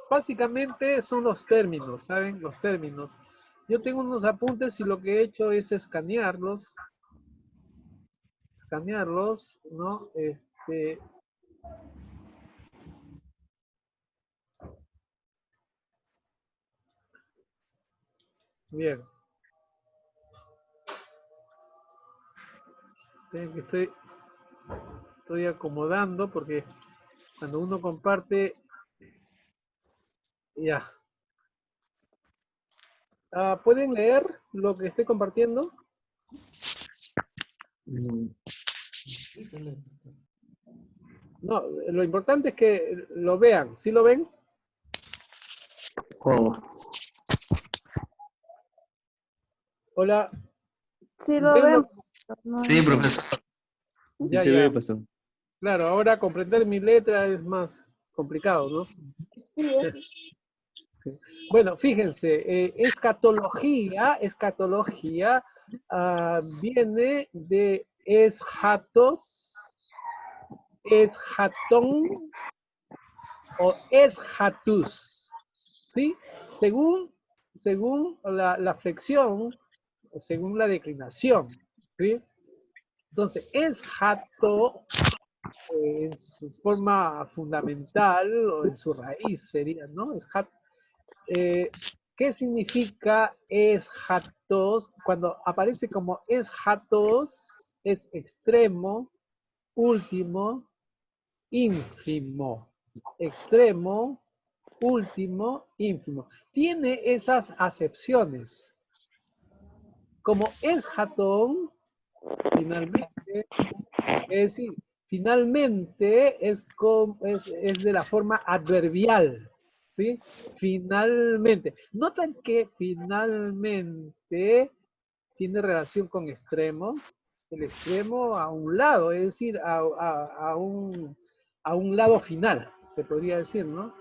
Básicamente son los términos, ¿saben? Los términos. Yo tengo unos apuntes y lo que he hecho es escanearlos, ¿no? Bien. Estoy acomodando porque cuando uno comparte, ya. ¿Pueden leer lo que estoy compartiendo? No, lo importante es que lo vean. ¿Sí lo ven? Oh, Hola. Sí lo ¿Ven vemos. sí, profesor. Sí Ya, se ya. ve, pastor. Claro, ahora comprender mi letra es más complicado, ¿no? Sí, eso. Bueno, fíjense, escatología viene de eschatos, eschatón o eschatus, ¿sí? Según la flexión, según la declinación, ¿sí? Entonces, eschato en su forma fundamental o en su raíz sería, ¿no? ¿Qué significa eschatos? Cuando aparece como eschatos, es extremo, último, ínfimo. Extremo, último, ínfimo. Tiene esas acepciones. Como eschatón, finalmente, es decir, finalmente es de la forma adverbial, ¿sí? Finalmente. Notan que finalmente tiene relación con extremo, el extremo a un lado, es decir, a un lado final, se podría decir, ¿no?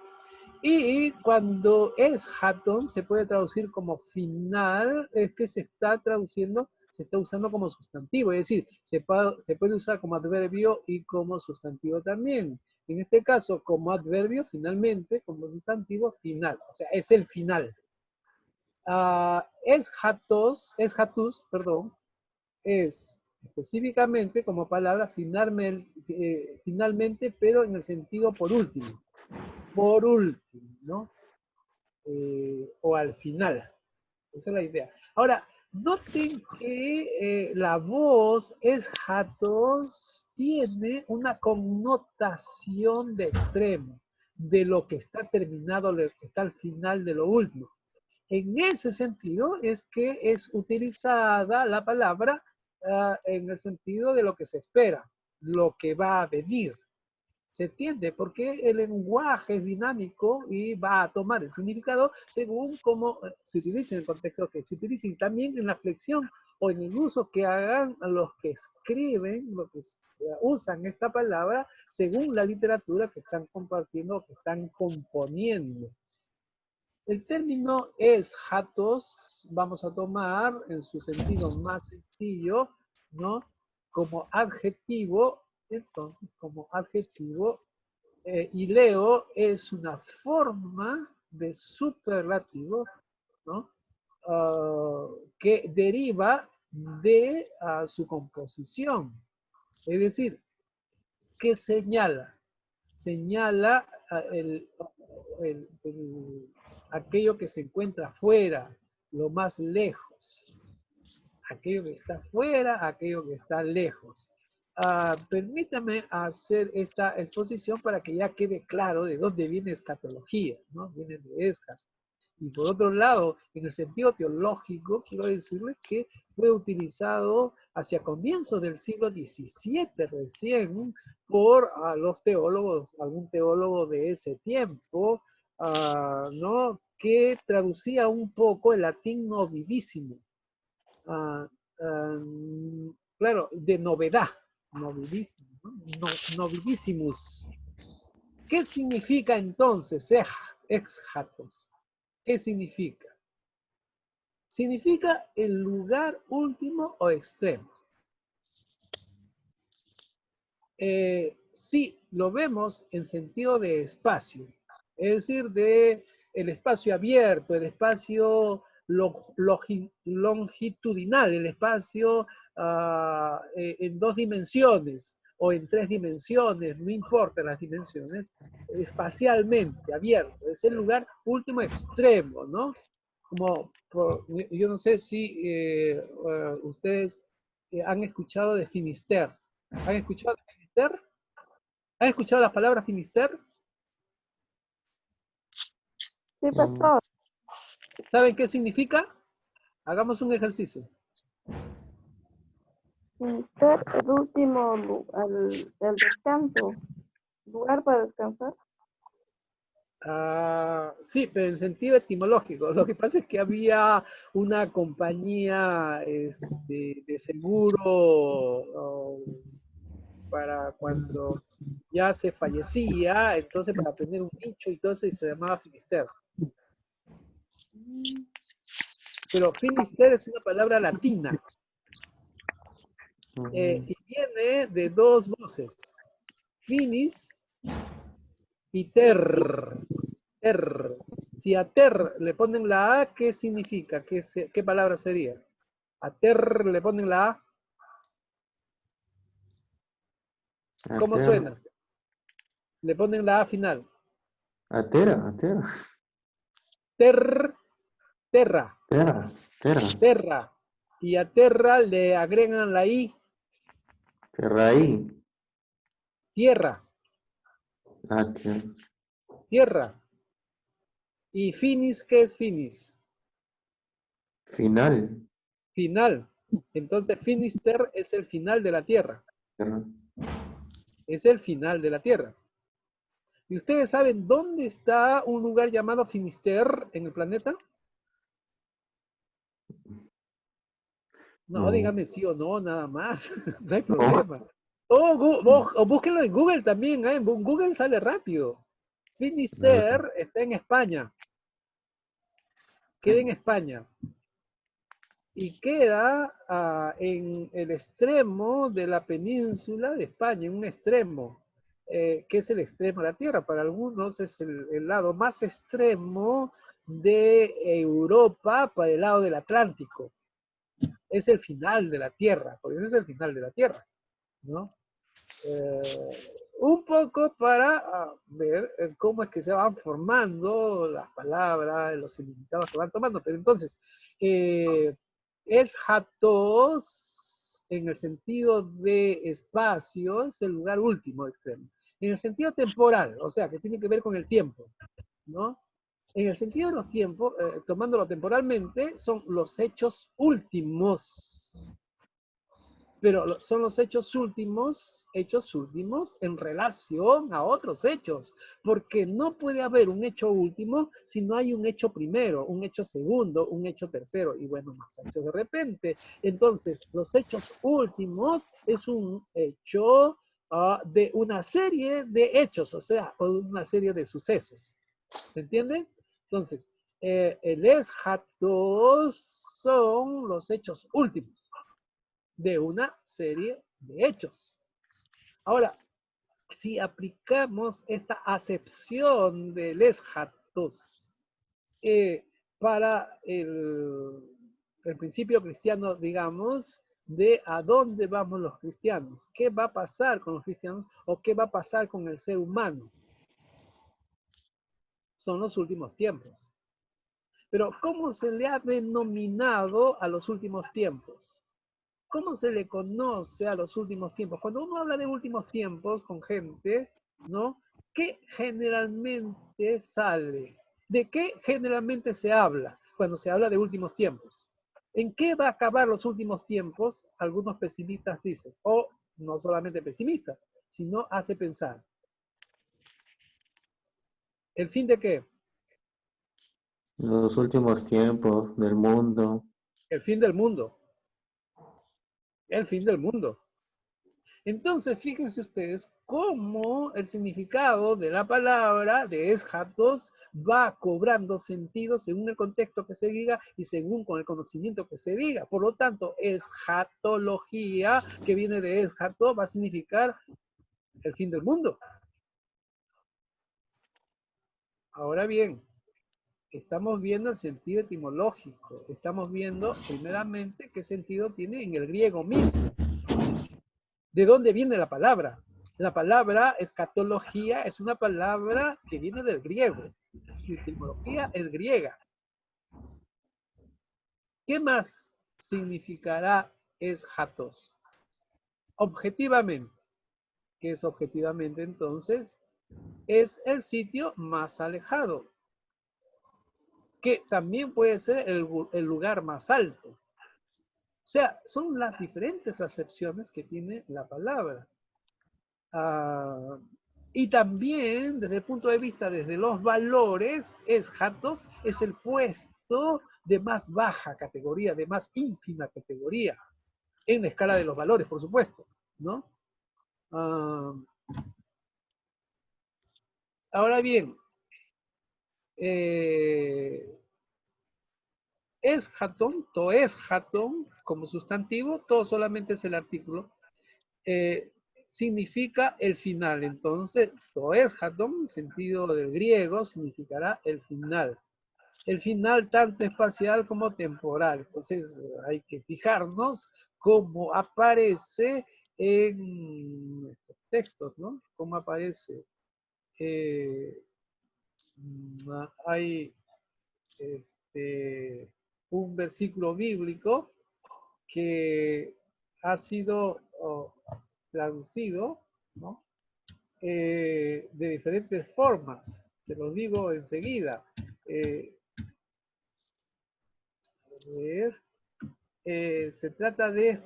Y cuando es Hatton se puede traducir como final, es que se está traduciendo, se está usando como sustantivo, es decir, se puede usar como adverbio y como sustantivo también. En este caso, como adverbio, finalmente, como sustantivo, final. O sea, es el final. Perdón, es específicamente como palabra finalmente, pero en el sentido por último. Por último, ¿no? O al final. Esa es la idea. Ahora, noten que la voz es jatos, tiene una connotación de extremo, de lo que está terminado, lo que está al final de lo último. En ese sentido es que es utilizada la palabra en el sentido de lo que se espera, lo que va a venir. ¿Se entiende? Porque el lenguaje es dinámico y va a tomar el significado según cómo se utilice en el contexto que se utilice y también en la flexión o en el uso que hagan los que escriben, los que usan esta palabra según la literatura que están compartiendo, que están componiendo. El término es jatos, vamos a tomar en su sentido más sencillo, ¿no? Como adjetivo, entonces como adjetivo, y leo es una forma de superlativo, ¿no? Que deriva de su composición. Es decir, ¿qué señala? Señala aquello que se encuentra fuera, lo más lejos. Aquello que está fuera, aquello que está lejos. Permítame hacer esta exposición para que ya quede claro de dónde viene escatología, ¿no? Viene de escat. Y por otro lado, en el sentido teológico, quiero decirles que fue utilizado hacia comienzos del siglo XVII recién por los teólogos, algún teólogo de ese tiempo, ¿no? Que traducía un poco el latín novidísimo. Claro, de novedad, novidísimo, ¿no? Novidísimus. ¿Qué significa entonces ex hatos? ¿Qué significa? Significa el lugar último o extremo. sí lo vemos en sentido de espacio, es decir, de el espacio abierto, el espacio longitudinal, el espacio en 2 dimensiones o en 3 dimensiones, no importa las dimensiones, espacialmente abierto, es el lugar último extremo, ¿no? Yo no sé si ustedes han escuchado de Finisterre. ¿Han escuchado de Finisterre? ¿Han escuchado la palabra Finisterre? Sí, pastor. ¿Saben qué significa? Hagamos un ejercicio. Ser el último, el descanso. Lugar para descansar. Sí, pero en sentido etimológico. Lo que pasa es que había una compañía de seguro para cuando ya se fallecía, entonces para tener un nicho y todo eso, y se llamaba Finisterre. Pero Finisterre es una palabra latina y viene de 2 voces, finis y ter. Ter. Si a ter le ponen la A, ¿qué significa? ¿Qué palabra sería? A ter le ponen la A, ¿cómo Atera, suena? Le ponen la A final. atera, Ter, terra, terra, terra. Y a terra le agregan la I, terraí, tierra, atera, tierra. ¿Y finis qué es finis? final, Final. Entonces Finisterre es el final de la Tierra. terra. Es el final de la Tierra. ¿Y ustedes saben dónde está un lugar llamado Finisterre en el planeta? No, No, dígame sí o no, nada más. No hay no, problema. O búsquenlo en Google también. En Google sale rápido. Finisterre está en España. Queda en España. Y queda en el extremo de la península de España, en un extremo, que es el extremo de la Tierra. Para algunos es el lado más extremo de Europa para el lado del Atlántico. Es el final de la Tierra, por eso es el final de la Tierra, ¿no? Un poco para ver cómo es que se van formando las palabras, los significados que van tomando. Pero entonces, es Hatos, en el sentido de espacio, es el lugar último extremo. En el sentido temporal, o sea, que tiene que ver con el tiempo, ¿no? En el sentido de los tiempos, tomándolo temporalmente, son los hechos últimos, pero son los hechos últimos en relación a otros hechos, porque no puede haber un hecho último si no hay un hecho primero, un hecho segundo, un hecho tercero, y bueno, más hechos de repente. Entonces, los hechos últimos es un hecho de una serie de hechos, o sea, una serie de sucesos. ¿Se entiende? Entonces, el eschatos son los hechos últimos de una serie de hechos. Ahora, si aplicamos esta acepción del eschatos para el principio cristiano, digamos, de a dónde vamos los cristianos, qué va a pasar con los cristianos o qué va a pasar con el ser humano, son los últimos tiempos. Pero ¿cómo se le ha denominado a los últimos tiempos? ¿Cómo se le conoce a los últimos tiempos? Cuando uno habla de últimos tiempos con gente, ¿no? ¿Qué generalmente sale? ¿De qué generalmente se habla cuando se habla de últimos tiempos? ¿En qué va a acabar los últimos tiempos? Algunos pesimistas dicen, o no solamente pesimistas, sino hace pensar. ¿El fin de qué? los últimos tiempos del mundo. El fin del mundo. El fin del mundo. Entonces, fíjense ustedes cómo el significado de la palabra de eschatos va cobrando sentido según el contexto que se diga y según con el conocimiento que se diga. Por lo tanto, eschatología, que viene de eschato, va a significar el fin del mundo. Ahora bien, estamos viendo el sentido etimológico. Estamos viendo primeramente qué sentido tiene en el griego mismo. ¿De dónde viene la palabra? La palabra escatología es una palabra que viene del griego. Su etimología es griega. ¿Qué más significará eschatos? Objetivamente. ¿Qué es objetivamente entonces? Es el sitio más alejado, que también puede ser el lugar más alto. O sea, son las diferentes acepciones que tiene la palabra. Y también, desde el punto de vista, desde los valores, eschatos es el puesto de más baja categoría, de más ínfima categoría, en la escala de los valores, por supuesto, ¿no? Ahora bien, eschaton, toeschaton, como sustantivo, todo solamente es el artículo, significa el final. Entonces, toeschaton, en sentido del griego, significará el final. El final tanto espacial como temporal. Entonces, hay que fijarnos cómo aparece en estos textos, ¿no? Cómo aparece. Hay un versículo bíblico que ha sido traducido, ¿no? De diferentes formas. Te los digo enseguida. Se trata de...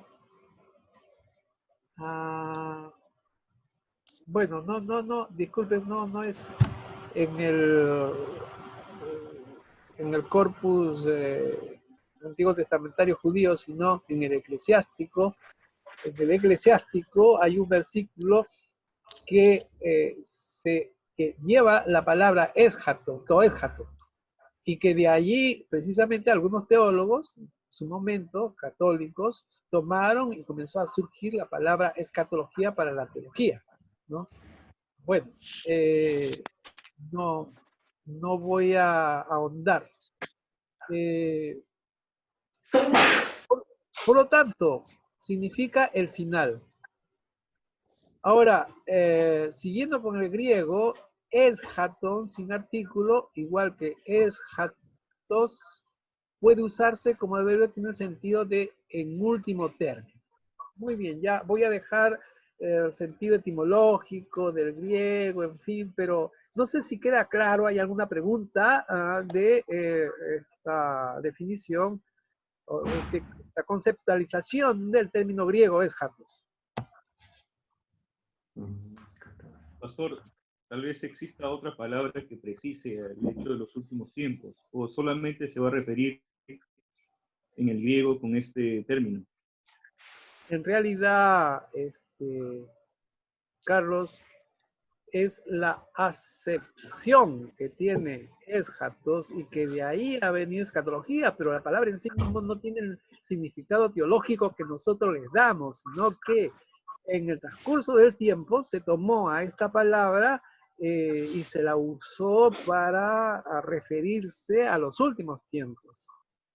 bueno, no, disculpen, no es en el corpus antiguo testamentario judío, sino en el eclesiástico. En el eclesiástico hay un versículo que lleva la palabra eschato, toeschato, y que de allí precisamente algunos teólogos, en su momento, católicos, tomaron y comenzó a surgir la palabra escatología para la teología, ¿no? Bueno, no voy a ahondar. Por lo tanto, significa el final. Ahora, siguiendo con el griego, eschaton sin artículo, igual que eschatos, puede usarse como adverbio, tiene el sentido de en último término. Muy bien, ya voy a dejar el sentido etimológico del griego, en fin, pero no sé si queda claro, ¿hay alguna pregunta de esta definición, o de esta conceptualización del término griego eschatos? Pastor, tal vez exista otra palabra que precise el hecho de los últimos tiempos, o solamente se va a referir en el griego con este término. En realidad, Carlos, es la acepción que tiene eschatos y que de ahí ha venido escatología, pero la palabra en sí mismo no tiene el significado teológico que nosotros les damos, sino que en el transcurso del tiempo se tomó a esta palabra y se la usó para referirse a los últimos tiempos.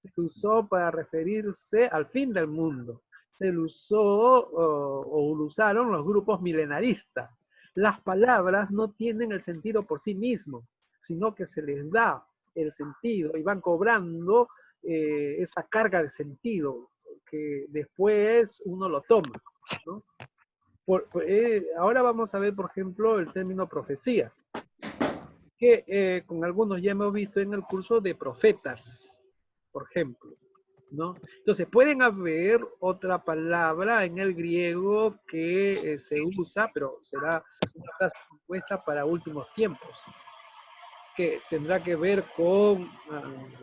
Se usó para referirse al fin del mundo. Se lo usó o lo usaron los grupos milenaristas. Las palabras no tienen el sentido por sí mismo, sino que se les da el sentido y van cobrando esa carga de sentido que después uno lo toma, ¿no? Ahora vamos a ver, por ejemplo, el término profecía, que con algunos ya hemos visto en el curso de profetas, por ejemplo, ¿no? Entonces, pueden haber otra palabra en el griego que se usa, pero será una frase compuesta para últimos tiempos, que tendrá que ver con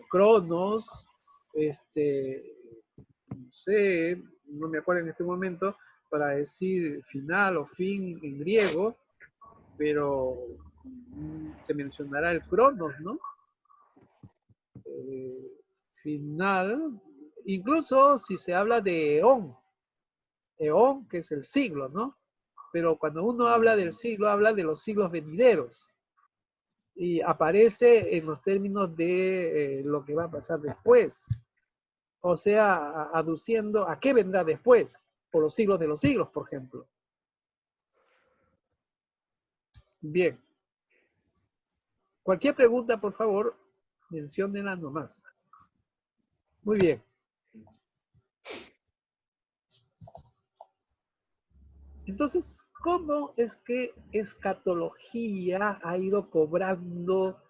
cronos, no sé, no me acuerdo en este momento, para decir final o fin en griego, pero se mencionará el cronos, ¿no? Final, incluso si se habla de eón, que es el siglo, ¿no? pero cuando uno habla del siglo, habla de los siglos venideros. Y aparece en los términos de lo que va a pasar después. O sea, aduciendo a qué vendrá después, por los siglos de los siglos, por ejemplo. Bien. Cualquier pregunta, por favor, menciónenla nomás. Muy bien. Entonces, ¿cómo es que escatología ha ido cobrando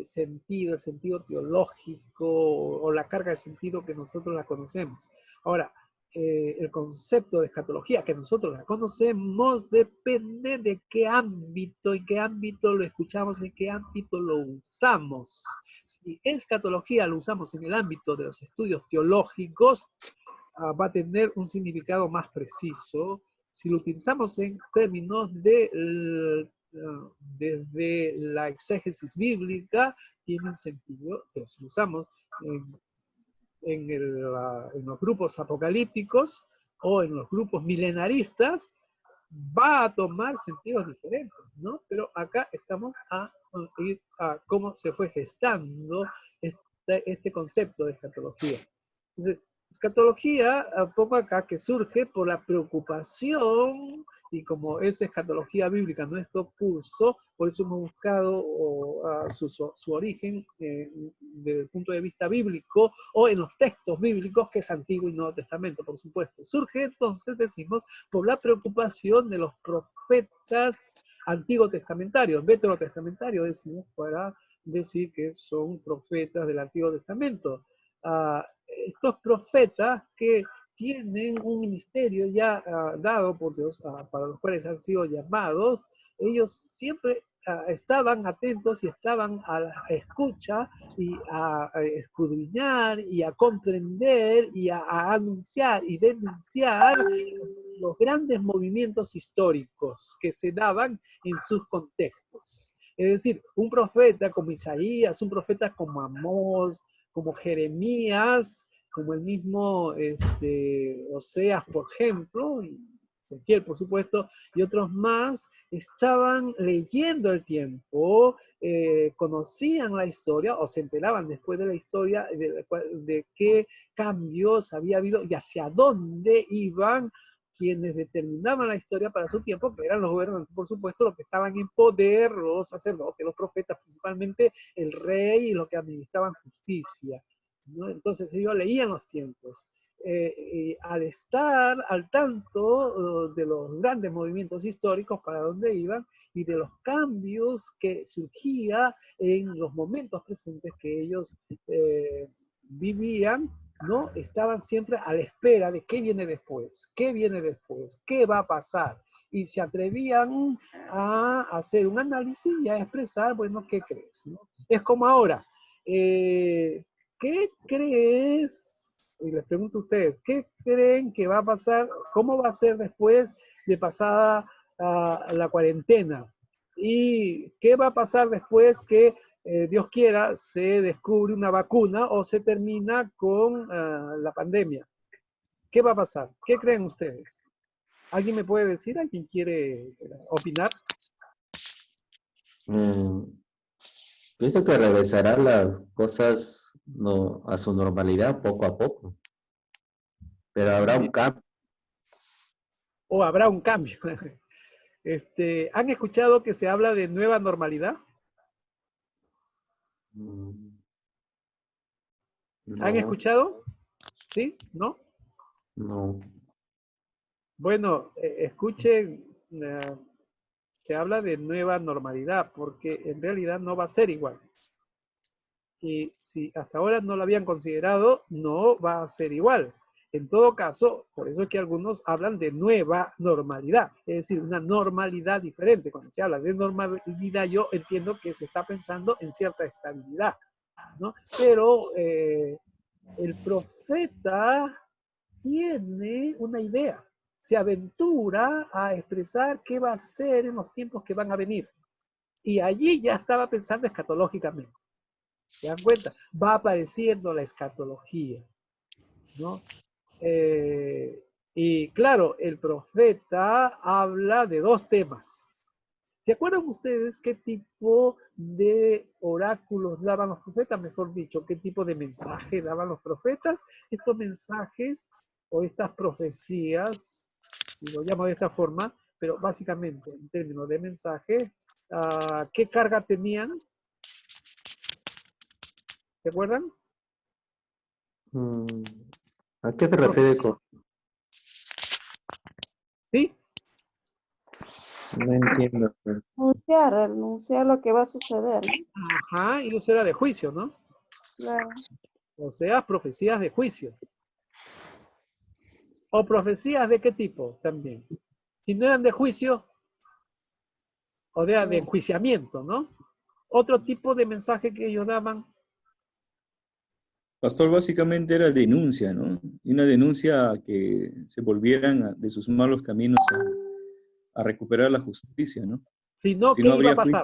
sentido, el sentido teológico o la carga de sentido que nosotros la conocemos? Ahora, el concepto de escatología que nosotros la conocemos depende de qué ámbito, en qué ámbito lo escuchamos, en qué ámbito lo usamos. Si escatología lo usamos en el ámbito de los estudios teológicos, va a tener un significado más preciso. Si lo utilizamos en términos de desde la exégesis bíblica, tiene un sentido. Pero si lo usamos en los grupos apocalípticos o en los grupos milenaristas, va a tomar sentidos diferentes, ¿no? Pero acá estamos a ir a cómo se fue gestando este concepto de escatología. Entonces, escatología, pongo acá, que surge por la preocupación, y como es escatología bíblica nuestro curso, por eso hemos buscado su origen desde el punto de vista bíblico, o en los textos bíblicos, que es Antiguo y Nuevo Testamento, por supuesto. Surge entonces, decimos, por la preocupación de los profetas antiguo testamentarios, veterotestamentarios, decimos, para decir que son profetas del Antiguo Testamento. Estos profetas que tienen un ministerio ya dado por Dios, para los cuales han sido llamados, ellos siempre estaban atentos y estaban a la escucha y a escudriñar y a comprender y a anunciar y denunciar los grandes movimientos históricos que se daban en sus contextos. Es decir, un profeta como Isaías, un profeta como Amós, como Jeremías, como el mismo Oseas, por ejemplo, y Ezequiel, por supuesto, y otros más, estaban leyendo el tiempo, conocían la historia, o se enteraban después de la historia de qué cambios había habido y hacia dónde iban quienes determinaban la historia para su tiempo, que eran los gobernantes, por supuesto, los que estaban en poder, los sacerdotes, los profetas, principalmente el rey y los que administraban justicia, ¿no? Entonces ellos leían los tiempos. Al estar al tanto de los grandes movimientos históricos, para dónde iban, y de los cambios que surgían en los momentos presentes que ellos vivían, ¿no? Estaban siempre a la espera de qué viene después, qué va a pasar. Y se atrevían a hacer un análisis y a expresar, bueno, ¿qué crees? ¿No? Es como ahora, ¿qué crees? Y les pregunto a ustedes, ¿qué creen que va a pasar? ¿Cómo va a ser después de pasada la cuarentena? ¿Y qué va a pasar después que Dios quiera, se descubre una vacuna o se termina con la pandemia? ¿Qué va a pasar? ¿Qué creen ustedes? ¿Alguien me puede decir? ¿Alguien quiere opinar? Pienso que regresarán las cosas a su normalidad poco a poco, pero habrá un cambio. ¿O habrá un cambio? ¿Han escuchado que se habla de nueva normalidad? ¿Han No, escuchado? ¿Sí? ¿No? no. Bueno, escuchen, se habla de nueva normalidad, porque en realidad no va a ser igual. Y si hasta ahora no lo habían considerado, no va a ser igual. En todo caso, por eso es que algunos hablan de nueva normalidad, es decir, una normalidad diferente. Cuando se habla de normalidad, yo entiendo que se está pensando en cierta estabilidad, ¿no? Pero el profeta tiene una idea, se aventura a expresar qué va a ser en los tiempos que van a venir. Y allí ya estaba pensando escatológicamente. ¿Se dan cuenta? Va apareciendo la escatología, ¿no? Y claro, el profeta habla de dos temas. ¿Se acuerdan ustedes qué tipo de oráculos daban los profetas? Mejor dicho, ¿qué tipo de mensaje daban los profetas? Estos mensajes o estas profecías, si lo llamo de esta forma, pero básicamente en términos de mensaje, ¿qué carga tenían? ¿Se acuerdan? ¿A qué te refieres con...? ¿Sí? No entiendo. Anunciar lo que va a suceder, ¿no? Ajá, y eso era de juicio, ¿no? Claro. O sea, profecías de juicio. ¿O profecías de qué tipo también? Si no eran de juicio, o de enjuiciamiento, ¿no? Otro tipo de mensaje que ellos daban. Pastor, básicamente era denuncia, ¿no? Y una denuncia que se volvieran de sus malos caminos a recuperar la justicia, ¿no? Sino, Si ¿qué no iba a habría pasar?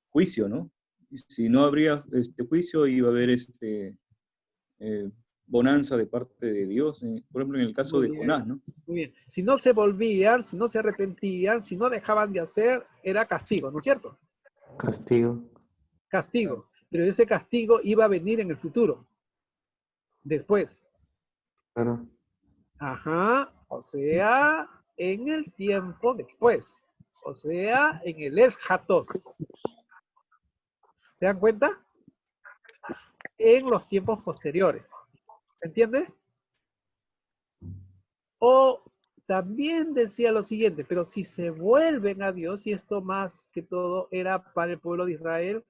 juicio, ¿no? Y si no habría juicio, iba a haber eh, bonanza de parte de Dios, por ejemplo, en el caso Muy de bien, Jonás, ¿no? muy bien. Si no se volvían, si no se arrepentían, si no dejaban de hacer, era castigo, ¿no es cierto? Castigo. Castigo. Pero ese castigo iba a venir en el futuro, después. Claro. Ajá, o sea, en el tiempo después. O sea, en el eschatos. ¿Se dan cuenta? En los tiempos posteriores. ¿Se entiende? O también decía lo siguiente, pero si se vuelven a Dios, y esto más que todo era para el pueblo de Israel,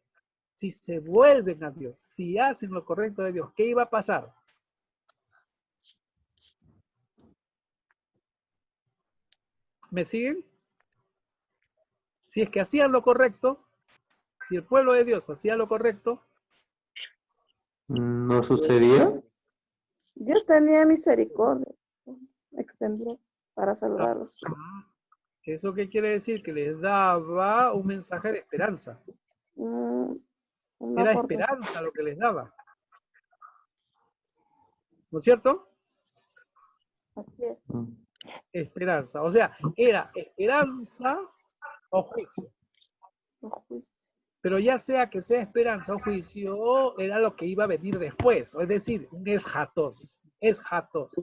si se vuelven a Dios, si hacen lo correcto de Dios, ¿qué iba a pasar? ¿Me siguen? Si es que hacían lo correcto, si el pueblo de Dios hacía lo correcto, ¿No sucedía? Dios tenía misericordia, extendió para salvarlos. ¿eso qué quiere decir? Que les daba un mensaje de esperanza. Una Era oportunidad. esperanza lo que les daba. ¿No es cierto? Así es. Esperanza. O sea, era esperanza o juicio. Los juicios. Pero ya sea que sea esperanza o juicio, era lo que iba a venir después. Es decir, un eschatos. Eschatos.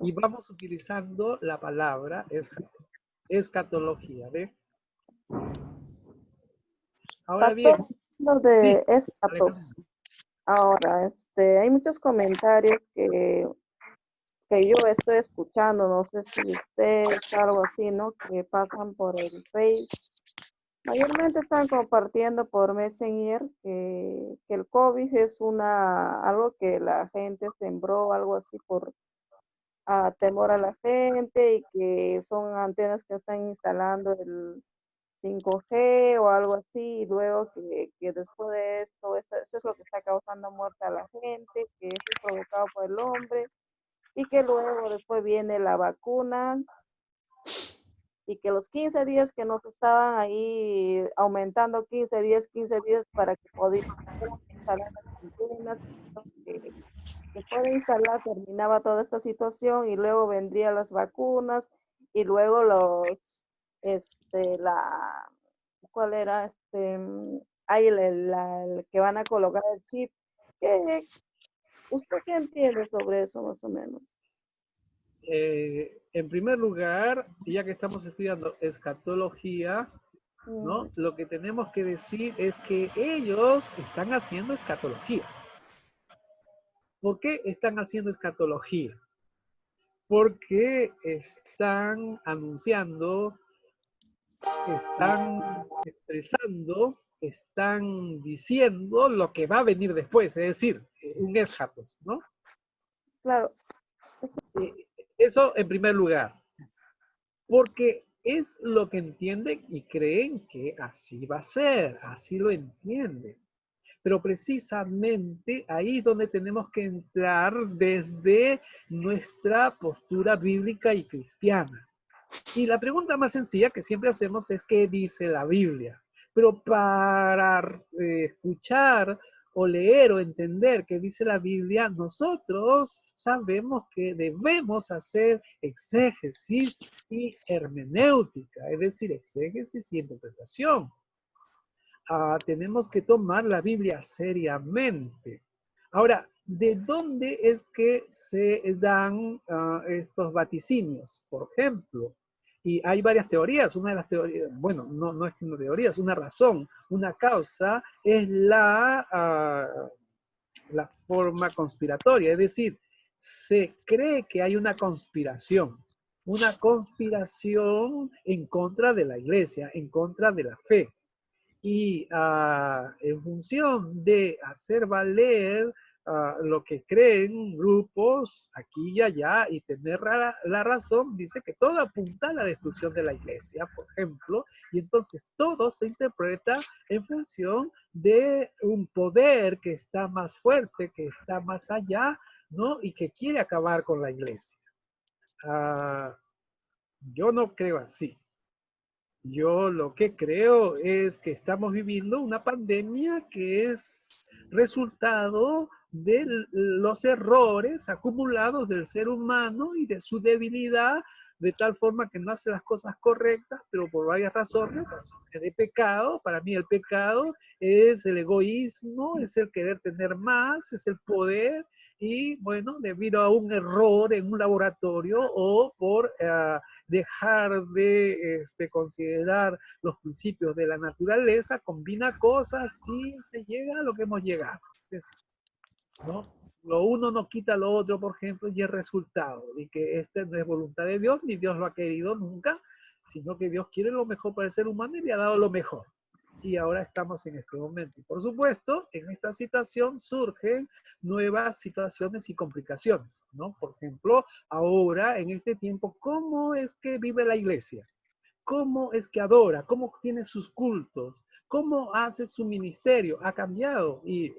Y vamos utilizando la palabra escatología. ¿Ve? Ahora bien, Pastor, lo sí, de Alejandro. estatus. Ahora, hay muchos comentarios que yo estoy escuchando, no sé si ustedes, algo así, ¿no? Que pasan por el Face. Mayormente están compartiendo por Messenger que el COVID es algo que la gente sembró, algo así por temor a la gente y que son antenas que están instalando el 5G o algo así, y luego que después de esto, eso es lo que está causando muerte a la gente, que eso es provocado por el hombre, y que luego después viene la vacuna, y que los 15 días que nos estaban ahí aumentando 15 días para que pudieran instalar las antenas, que después de instalar terminaba toda esta situación y luego vendrían las vacunas y luego ¿cuál era? Ahí el que van a colocar el chip. ¿Usted qué entiende sobre eso más o menos? En primer lugar, ya que estamos estudiando escatología, ¿no? Lo que tenemos que decir es que ellos están haciendo escatología. ¿Por qué están haciendo escatología? Porque están anunciando, están expresando, están diciendo lo que va a venir después, es decir, un eschatos, ¿no? Claro. Eso en primer lugar, porque es lo que entienden y creen que así va a ser, así lo entienden. Pero precisamente ahí es donde tenemos que entrar desde nuestra postura bíblica y cristiana. Y la pregunta más sencilla que siempre hacemos es ¿qué dice la Biblia? Pero para escuchar o leer o entender qué dice la Biblia, nosotros sabemos que debemos hacer exégesis y hermenéutica, es decir, exégesis y interpretación. Tenemos que tomar la Biblia seriamente. Ahora, ¿de dónde es que se dan estos vaticinios? Por ejemplo, y hay varias teorías. Una de las teorías, bueno, no es una teoría, es una razón, una causa, es la forma conspiratoria. Es decir, se cree que hay una conspiración en contra de la iglesia, en contra de la fe. Y en función de hacer valer lo que creen grupos aquí y allá y tener la razón, dice que todo apunta a la destrucción de la iglesia, por ejemplo, y entonces todo se interpreta en función de un poder que está más fuerte, que está más allá, ¿no? Y que quiere acabar con la iglesia. Yo no creo así. Yo lo que creo es que estamos viviendo una pandemia que es resultado de los errores acumulados del ser humano y de su debilidad, de tal forma que no hace las cosas correctas, pero por varias razones de pecado. Para mí el pecado es el egoísmo, es el querer tener más, es el poder, y bueno, debido a un error en un laboratorio o por dejar de considerar los principios de la naturaleza, combina cosas y se llega a lo que hemos llegado. ¿No? Lo uno no quita lo otro, por ejemplo, y el resultado de que no es voluntad de Dios, ni Dios lo ha querido nunca, sino que Dios quiere lo mejor para el ser humano y le ha dado lo mejor. Y ahora estamos en este momento. Y por supuesto, en esta situación surgen nuevas situaciones y complicaciones, ¿no? Por ejemplo, ahora, en este tiempo, ¿cómo es que vive la iglesia? ¿Cómo es que adora? ¿Cómo tiene sus cultos? ¿Cómo hace su ministerio? Ha cambiado y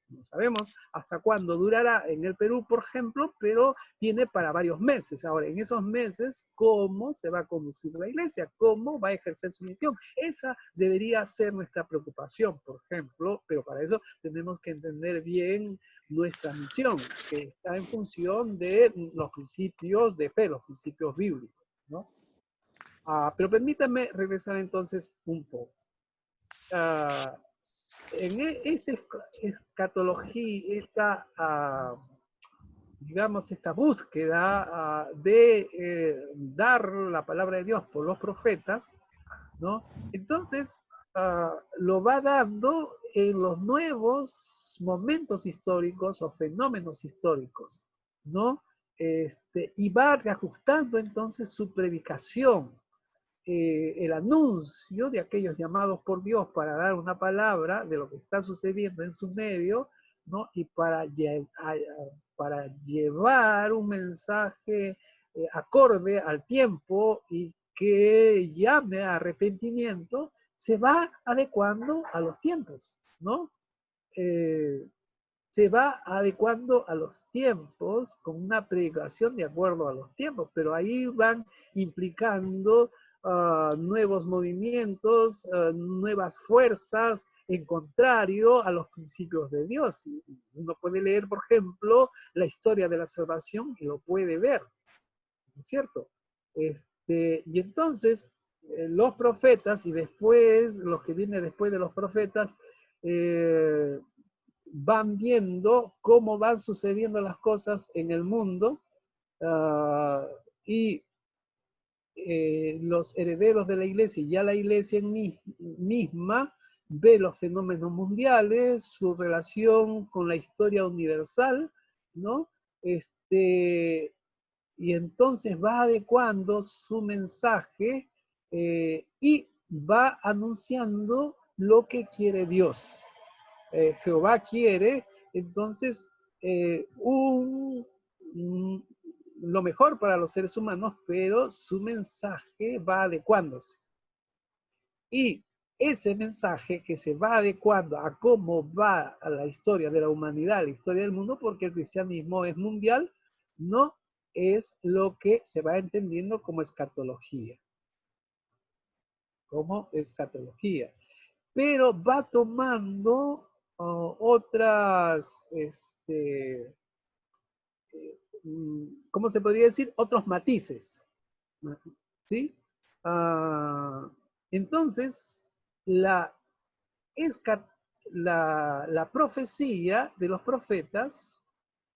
no sabemos hasta cuándo durará en el Perú, por ejemplo, pero tiene para varios meses. Ahora, en esos meses, ¿cómo se va a conducir la iglesia? ¿Cómo va a ejercer su misión? Esa debería ser nuestra preocupación, por ejemplo, pero para eso tenemos que entender bien nuestra misión, que está en función de los principios de fe, los principios bíblicos, ¿no? Pero permítanme regresar entonces un poco. En esta escatología, digamos, esta búsqueda de dar la palabra de Dios por los profetas, ¿no? Entonces, lo va dando en los nuevos momentos históricos o fenómenos históricos, ¿no? Y va reajustando entonces su predicación, el anuncio de aquellos llamados por Dios para dar una palabra de lo que está sucediendo en su medio, ¿no? Y para llevar un mensaje acorde al tiempo y que llame a arrepentimiento, se va adecuando a los tiempos, ¿no? Se va adecuando a los tiempos con una predicación de acuerdo a los tiempos, pero ahí van implicando nuevos movimientos, nuevas fuerzas en contrario a los principios de Dios. Y uno puede leer, por ejemplo, la historia de la salvación y lo puede ver, ¿no es cierto? Y entonces los profetas y después, los que vienen después de los profetas, van viendo cómo van sucediendo las cosas en el mundo y los herederos de la iglesia, y ya la iglesia misma ve los fenómenos mundiales, su relación con la historia universal, ¿no? Y entonces va adecuando su mensaje y va anunciando lo que quiere Dios. Jehová quiere, entonces, lo mejor para los seres humanos, pero su mensaje va adecuándose. Y ese mensaje que se va adecuando a cómo va a la historia de la humanidad, la historia del mundo, porque el cristianismo es mundial, no es lo que se va entendiendo como escatología. Como escatología. Pero va tomando otras, ¿cómo se podría decir? Otros matices, ¿sí? Entonces, la profecía de los profetas,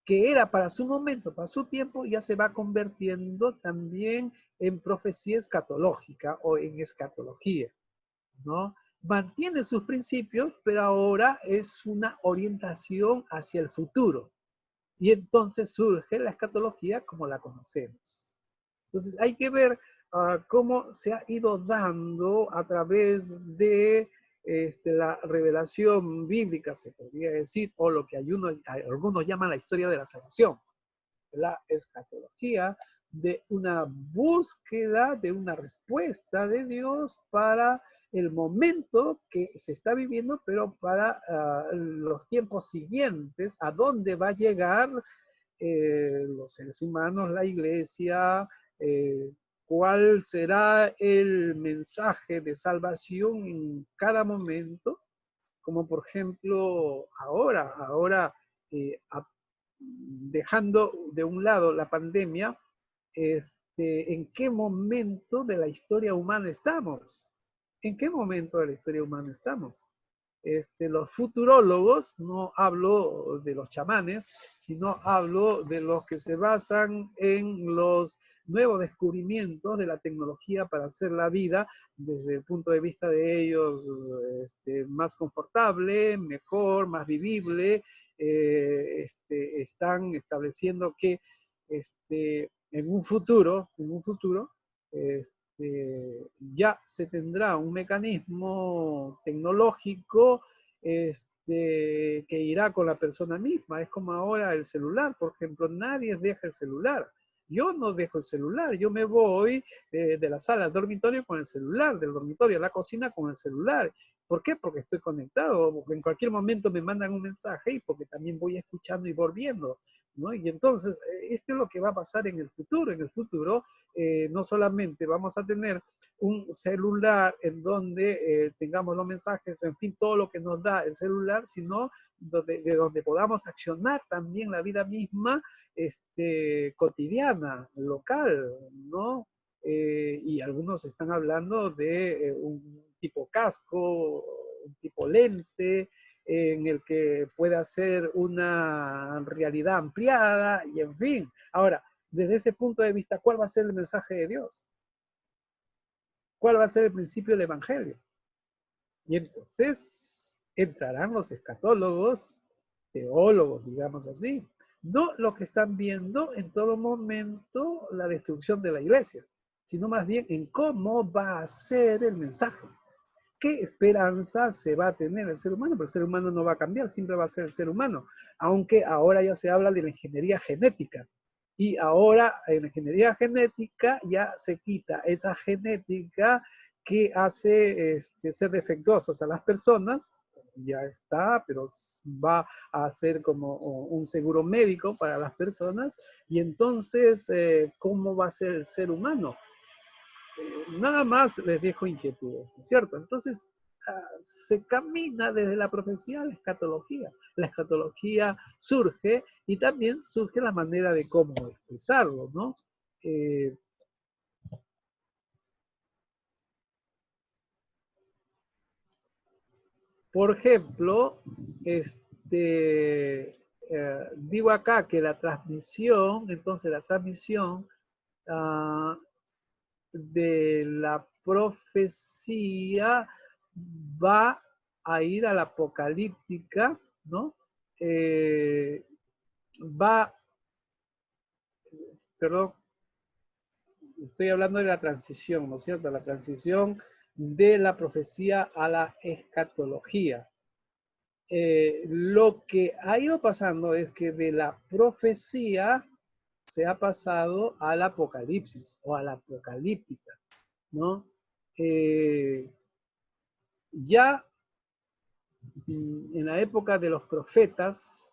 que era para su momento, para su tiempo, ya se va convirtiendo también en profecía escatológica o en escatología, ¿no? Mantiene sus principios, pero ahora es una orientación hacia el futuro. Y entonces surge la escatología como la conocemos. Entonces hay que ver cómo se ha ido dando a través de la revelación bíblica, se podría decir, o lo que algunos llaman la historia de la salvación, la escatología de una búsqueda, de una respuesta de Dios para el momento que se está viviendo, pero para los tiempos siguientes, a dónde va a llegar los seres humanos, la iglesia, cuál será el mensaje de salvación en cada momento, como por ejemplo ahora dejando de un lado la pandemia, ¿en qué momento de la historia humana estamos? ¿En qué momento de la historia humana estamos? Los futurólogos, no hablo de los chamanes, sino hablo de los que se basan en los nuevos descubrimientos de la tecnología para hacer la vida, desde el punto de vista de ellos, más confortable, mejor, más vivible. Están estableciendo que en un futuro, ya se tendrá un mecanismo tecnológico que irá con la persona misma. Es como ahora el celular, por ejemplo, nadie deja el celular. Yo no dejo el celular, yo me voy de la sala al dormitorio con el celular, del dormitorio a la cocina con el celular. ¿Por qué? Porque estoy conectado, porque en cualquier momento me mandan un mensaje y porque también voy escuchando y volviendo, ¿no? Y entonces, esto es lo que va a pasar en el futuro. En el futuro, no solamente vamos a tener un celular en donde tengamos los mensajes, en fin, todo lo que nos da el celular, sino de donde podamos accionar también la vida misma cotidiana, local, ¿no? Y algunos están hablando de un tipo casco, un tipo lente, en el que pueda ser una realidad ampliada, y en fin. Ahora, desde ese punto de vista, ¿cuál va a ser el mensaje de Dios? ¿Cuál va a ser el principio del Evangelio? Y entonces entrarán los escatólogos, teólogos, digamos así, no los que están viendo en todo momento la destrucción de la iglesia, sino más bien en cómo va a ser el mensaje. ¿Qué esperanza se va a tener el ser humano? Pero el ser humano no va a cambiar, siempre va a ser el ser humano, aunque ahora ya se habla de la ingeniería genética. Y ahora en la ingeniería genética ya se quita esa genética que hace ser defectuosas a las personas, ya está, pero va a ser como un seguro médico para las personas. Y entonces, ¿cómo va a ser el ser humano? Nada más les dejo inquietudes, ¿no es cierto? Entonces, se camina desde la profecía a la escatología. La escatología surge y también surge la manera de cómo expresarlo, ¿no? Por ejemplo, digo acá que la transmisión, entonces la transmisión de la profecía va a ir a la apocalíptica, ¿no? Perdón, estoy hablando de la transición, ¿no es cierto? La transición de la profecía a la escatología. Lo que ha ido pasando es que de la profecía se ha pasado al apocalipsis o a la apocalíptica, ¿no? Ya en la época de los profetas,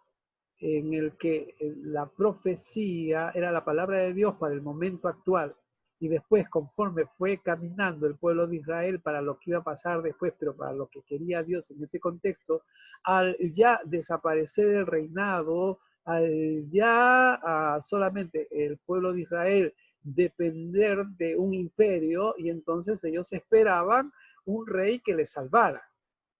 en el que la profecía era la palabra de Dios para el momento actual, y después conforme fue caminando el pueblo de Israel para lo que iba a pasar después, pero para lo que quería Dios en ese contexto, al ya desaparecer el reinado, al ya solamente el pueblo de Israel depender de un imperio, y entonces ellos esperaban un rey que les salvara.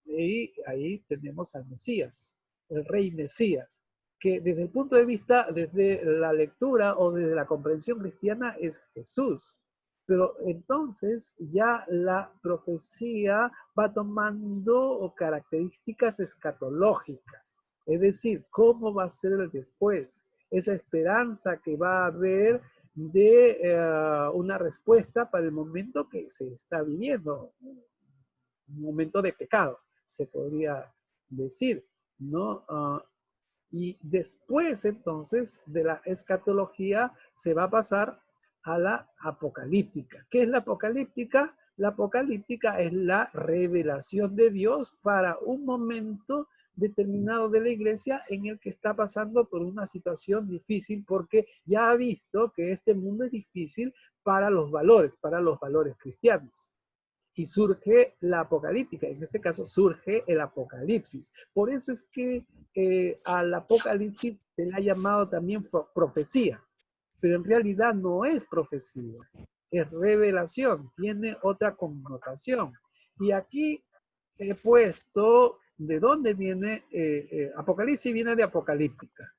Y ahí tenemos al Mesías, el rey Mesías, que desde el punto de vista, desde la lectura o desde la comprensión cristiana es Jesús. Pero entonces ya la profecía va tomando características escatológicas, es decir, cómo va a ser el después, esa esperanza que va a haber de una respuesta para el momento que se está viviendo, un momento de pecado, se podría decir, ¿no? Y después entonces de la escatología se va a pasar a la apocalíptica. ¿Qué es la apocalíptica? La apocalíptica es la revelación de Dios para un momento determinado de la iglesia en el que está pasando por una situación difícil porque ya ha visto que este mundo es difícil para los valores cristianos. Y surge la apocalíptica, en este caso surge el apocalipsis. Por eso es que al apocalipsis se le ha llamado también profecía, pero en realidad no es profecía, es revelación, tiene otra connotación. Y aquí he puesto de dónde viene, apocalipsis viene de apocalíptica.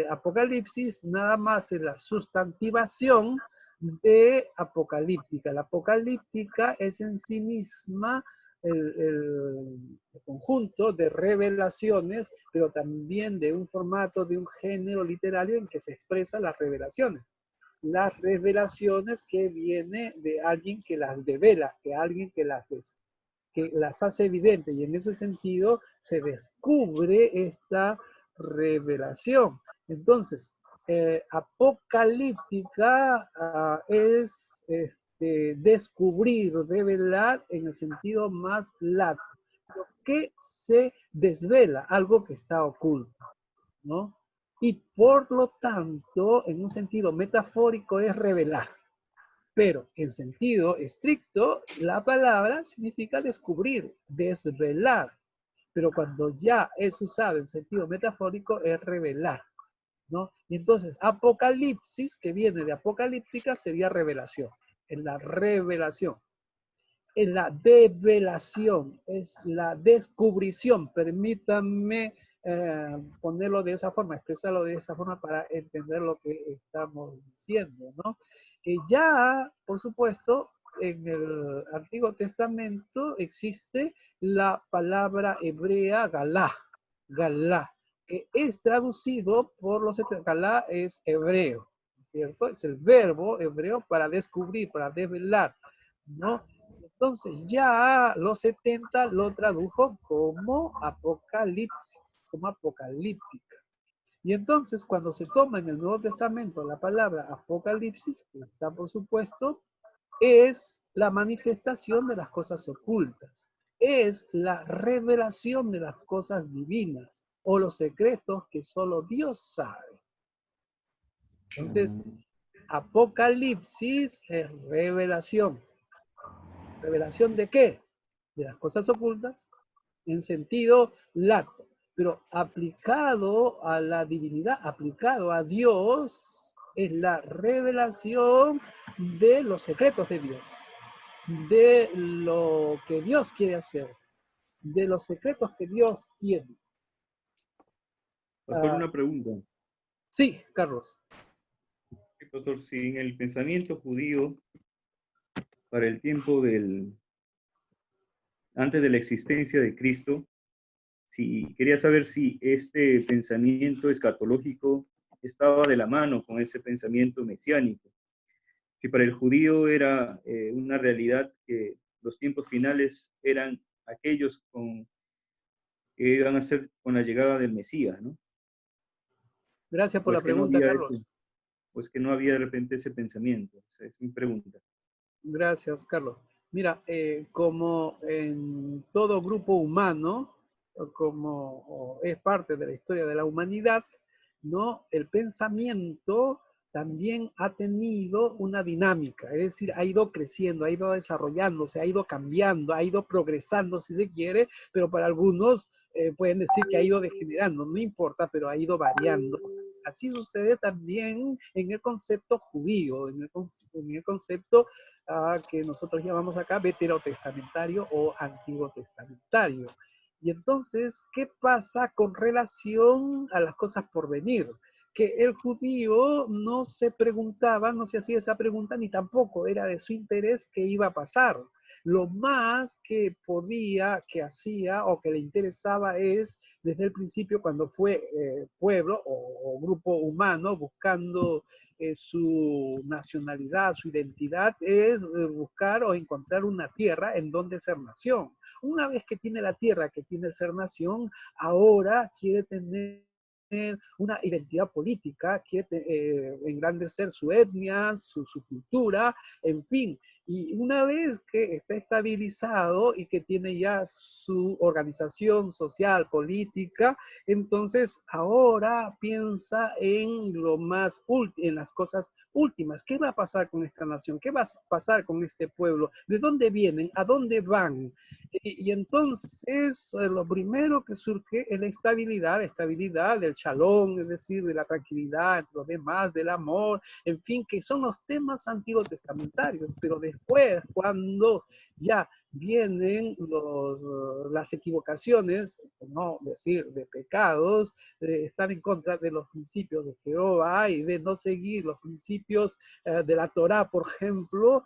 Apocalipsis nada más es la sustantivación de apocalíptica. La apocalíptica es en sí misma el conjunto de revelaciones, pero también de un formato, de un género literario en que se expresan las revelaciones. Las revelaciones que viene de alguien que las devela, que alguien que las hace evidente, y en ese sentido se descubre esta revelación. Entonces, apocalíptica es descubrir, revelar en el sentido más lato, lo que se desvela, algo que está oculto, ¿no? Y por lo tanto, en un sentido metafórico es revelar. Pero en sentido estricto, la palabra significa descubrir, desvelar. Pero cuando ya es usado en sentido metafórico, es revelar, ¿no? Y entonces, apocalipsis, que viene de apocalíptica, sería revelación. En la revelación. En la develación, es la descubrición. Permítanme ponerlo de esa forma, expresarlo de esa forma para entender lo que estamos diciendo, ¿no? Ya, por supuesto, en el Antiguo Testamento existe la palabra hebrea galá, que es traducido por los galá es hebreo, ¿cierto? Es el verbo hebreo para descubrir, para desvelar, ¿no? Entonces ya los 70 lo tradujo como apocalipsis, como apocalíptica. Y entonces cuando se toma en el Nuevo Testamento la palabra apocalipsis, que está por supuesto, es la manifestación de las cosas ocultas, es la revelación de las cosas divinas o los secretos que solo Dios sabe. Entonces, apocalipsis es revelación. ¿Revelación de qué? De las cosas ocultas en sentido lato, pero aplicado a la divinidad, aplicado a Dios, es la revelación de los secretos de Dios, de lo que Dios quiere hacer, de los secretos que Dios tiene. Pastor, una pregunta. Sí, Carlos. Sí, pastor, si en el pensamiento judío, para el tiempo antes de la existencia de Cristo, quería saber si este pensamiento escatológico estaba de la mano con ese pensamiento mesiánico. Si para el judío era una realidad que los tiempos finales eran aquellos que iban a ser con la llegada del Mesías, ¿no? Gracias por la Pues que no pregunta, había Carlos. pues que no había de repente ese pensamiento. Esa es mi pregunta. Gracias, Carlos. Mira, como en todo grupo humano, como es parte de la historia de la humanidad, ¿no? El pensamiento también ha tenido una dinámica, es decir, ha ido creciendo, ha ido desarrollándose, ha ido cambiando, ha ido progresando, si se quiere, pero para algunos pueden decir que ha ido degenerando, no importa, pero ha ido variando. Así sucede también en el concepto judío, en el concepto que nosotros llamamos acá veterotestamentario o antiguo testamentario. Y entonces, ¿qué pasa con relación a las cosas por venir? Que el judío no se preguntaba, no se hacía esa pregunta, ni tampoco era de su interés qué iba a pasar. Lo más que podía, que hacía o que le interesaba es, desde el principio, cuando fue pueblo o grupo humano buscando su nacionalidad, su identidad, es buscar o encontrar una tierra en donde ser nación. Una vez que tiene la tierra, que tiene ser nación, ahora quiere tener una identidad política, quiere engrandecer su etnia, su cultura, en fin. Y una vez que está estabilizado y que tiene ya su organización social, política, entonces ahora piensa en lo más en las cosas últimas. ¿Qué va a pasar con esta nación? ¿Qué va a pasar con este pueblo? ¿De dónde vienen? ¿A dónde van? Y entonces lo primero que surge es la estabilidad del shalom, es decir, de la tranquilidad entre los demás, del amor, en fin, que son los temas antiguos testamentarios. Pero después, cuando ya vienen las equivocaciones, no decir de pecados, de estar en contra de los principios de Jehová y de no seguir los principios de la Torá, por ejemplo,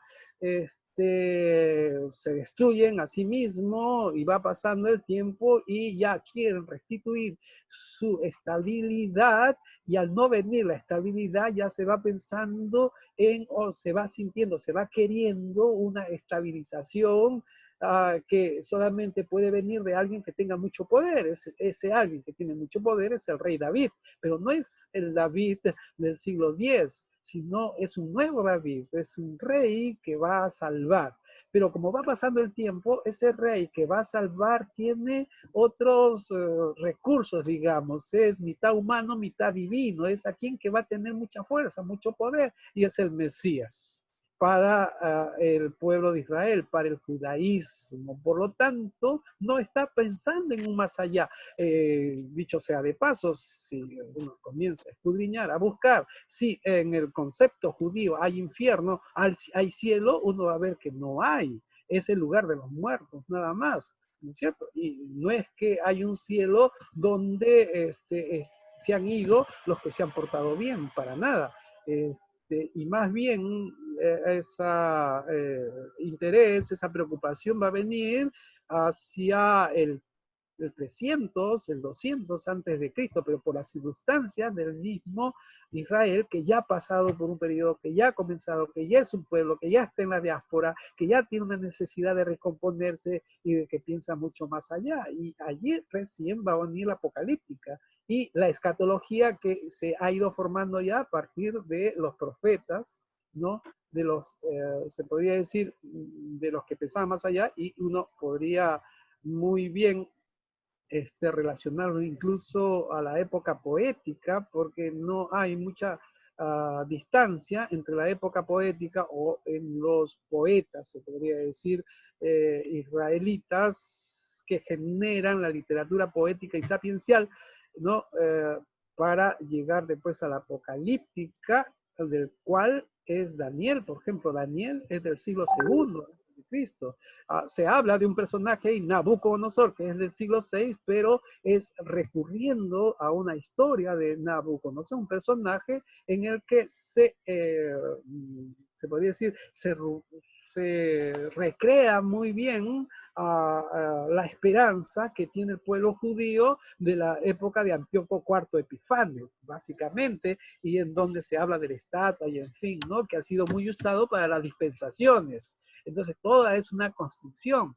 se destruyen a sí mismo y va pasando el tiempo y ya quieren restituir su estabilidad, y al no venir la estabilidad ya se va pensando o se va sintiendo, se va queriendo una estabilización que solamente puede venir de alguien que tenga mucho poder. Ese alguien que tiene mucho poder es el rey David, pero no es el David del siglo X, sino es un nuevo David, es un rey que va a salvar. Pero como va pasando el tiempo, ese rey que va a salvar tiene otros recursos, digamos, es mitad humano, mitad divino, es a quien que va a tener mucha fuerza, mucho poder, y es el Mesías para el pueblo de Israel, para el judaísmo. Por lo tanto, no está pensando en un más allá. Dicho sea de paso, si uno comienza a escudriñar, a buscar si en el concepto judío hay infierno, hay cielo, uno va a ver que no hay. Es el lugar de los muertos, nada más, ¿no es cierto? Y no es que hay un cielo donde se han ido los que se han portado bien, para nada. Y más bien ese interés, esa preocupación va a venir hacia el 300, el 200 antes de Cristo, pero por las circunstancias del mismo Israel, que ya ha pasado por un periodo, que ya ha comenzado, que ya es un pueblo, que ya está en la diáspora, que ya tiene una necesidad de recomponerse y de que piensa mucho más allá. Y allí recién va a venir la apocalíptica y la escatología que se ha ido formando ya a partir de los profetas, ¿no? De los, se podría decir, de los que pensaban más allá, y uno podría muy bien relacionarlo incluso a la época poética, porque no hay mucha distancia entre la época poética o en los poetas, se podría decir, israelitas que generan la literatura poética y sapiencial, ¿no? Para llegar después a la apocalíptica, del cual es Daniel, por ejemplo. Daniel es del siglo II de Cristo. Se habla de un personaje, Nabucodonosor, que es del siglo VI, pero es recurriendo a una historia de Nabucodonosor, un personaje en el que se podría decir, se recrea muy bien la esperanza que tiene el pueblo judío de la época de Antíoco IV Epifanio, básicamente, y en donde se habla de la estatua y en fin, ¿no? Que ha sido muy usado para las dispensaciones. Entonces, toda es una construcción.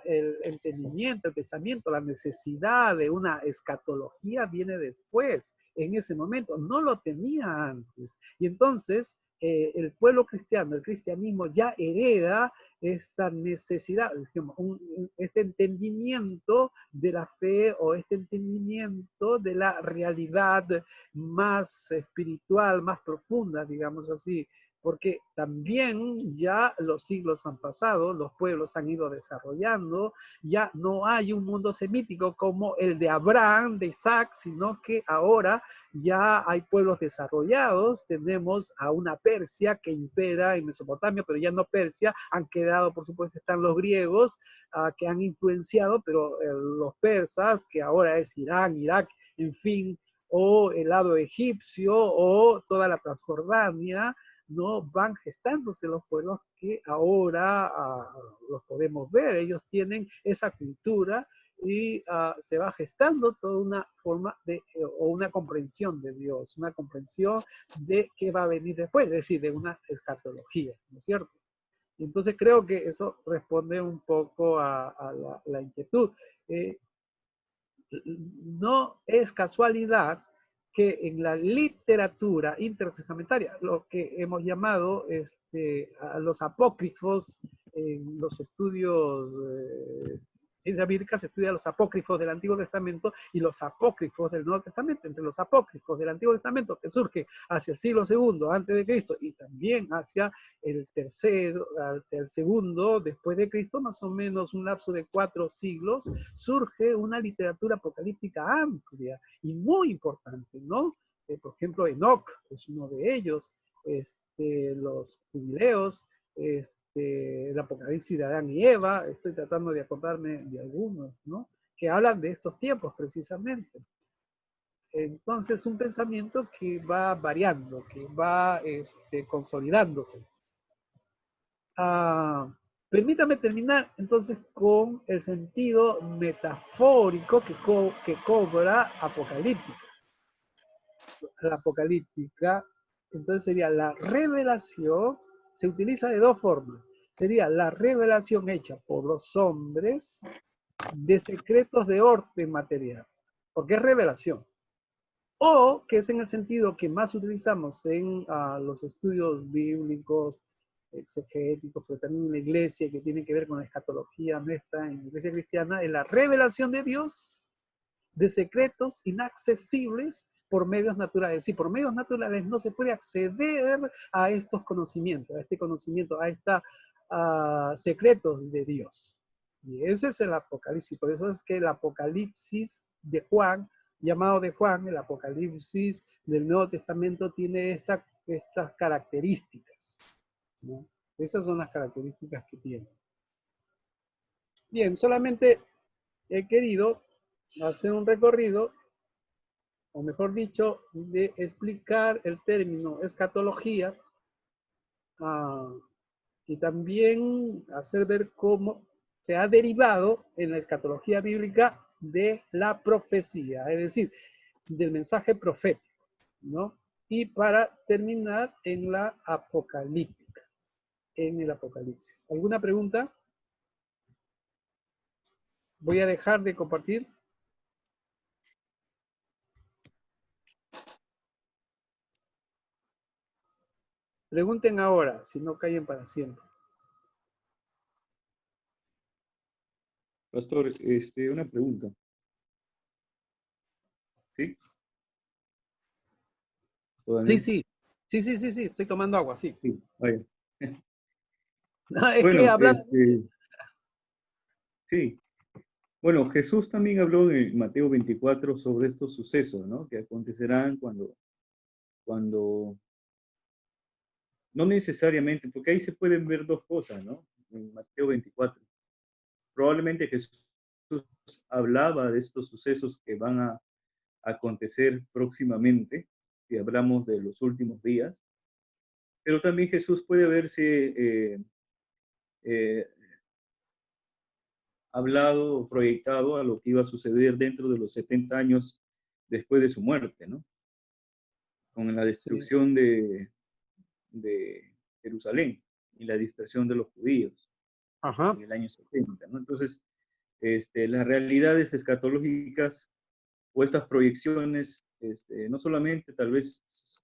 El entendimiento, el pensamiento, la necesidad de una escatología viene después, en ese momento. No lo tenía antes. Y entonces, el pueblo cristiano, el cristianismo ya hereda esta necesidad, digamos, este entendimiento de la fe o este entendimiento de la realidad más espiritual, más profunda, digamos así, porque también ya los siglos han pasado, los pueblos han ido desarrollando, ya no hay un mundo semítico como el de Abraham, de Isaac, sino que ahora ya hay pueblos desarrollados, tenemos a una Persia que impera en Mesopotamia, pero ya no Persia, han quedado, por supuesto, están los griegos que han influenciado, pero los persas, que ahora es Irán, Irak, en fin, o el lado egipcio, o toda la Transjordania, no van gestándose los pueblos que ahora los podemos ver. Ellos tienen esa cultura y se va gestando toda una forma de, o una comprensión de Dios, una comprensión de qué va a venir después, es decir, de una escatología, ¿no es cierto? Entonces creo que eso responde un poco a la inquietud. No es casualidad que en la literatura intertestamentaria, lo que hemos llamado a los apócrifos, en los estudios ciencia bíblica se estudia los apócrifos del Antiguo Testamento y los apócrifos del Nuevo Testamento. Entre los apócrifos del Antiguo Testamento, que surge hacia el siglo II antes de Cristo y también hacia el segundo después de Cristo, más o menos un lapso de 4 siglos, surge una literatura apocalíptica amplia y muy importante, ¿no? Por ejemplo, Enoc es uno de ellos, los jubileos, el Apocalipsis de Adán y Eva, estoy tratando de acordarme de algunos, ¿no? Que hablan de estos tiempos precisamente. Entonces, un pensamiento que va variando, que va consolidándose. Permítame terminar entonces con el sentido metafórico que cobra apocalíptica. La apocalíptica, entonces sería la revelación, se utiliza de 2 formas. Sería la revelación hecha por los hombres de secretos de orden material, porque es revelación. O que es en el sentido que más utilizamos en los estudios bíblicos, exegéticos, pero también en la iglesia, que tiene que ver con la escatología nuestra en la iglesia cristiana, es la revelación de Dios de secretos inaccesibles por medios naturales. Sí, por medios naturales no se puede acceder a estos conocimientos, a este conocimiento, a estos secretos de Dios. Y ese es el Apocalipsis. Por eso es que el Apocalipsis de Juan, llamado de Juan, el Apocalipsis del Nuevo Testamento, tiene estas características, ¿no? Esas son las características que tiene. Bien, solamente he querido hacer un recorrido, o mejor dicho, de explicar el término escatología y también hacer ver cómo se ha derivado en la escatología bíblica de la profecía, es decir, del mensaje profético, ¿no? Y para terminar en la apocalíptica, en el Apocalipsis. ¿Alguna pregunta? Voy a dejar de compartir. Pregunten ahora, si no callen para siempre. Pastor, una pregunta. ¿Sí? ¿Todavía? Sí, estoy tomando agua, sí. Sí, vaya. No, es Bueno, que hablando... sí. Bueno, Jesús también habló en Mateo 24 sobre estos sucesos, ¿no? Que acontecerán cuando, no necesariamente, porque ahí se pueden ver 2 cosas, ¿no? En Mateo 24. Probablemente Jesús hablaba de estos sucesos que van a acontecer próximamente, si hablamos de los últimos días, pero también Jesús puede haberse hablado o proyectado a lo que iba a suceder dentro de los 70 años después de su muerte, ¿no? Con la destrucción de Jerusalén y la dispersión de los judíos en el año 70, ¿no? Entonces, las realidades escatológicas o estas proyecciones, no solamente tal vez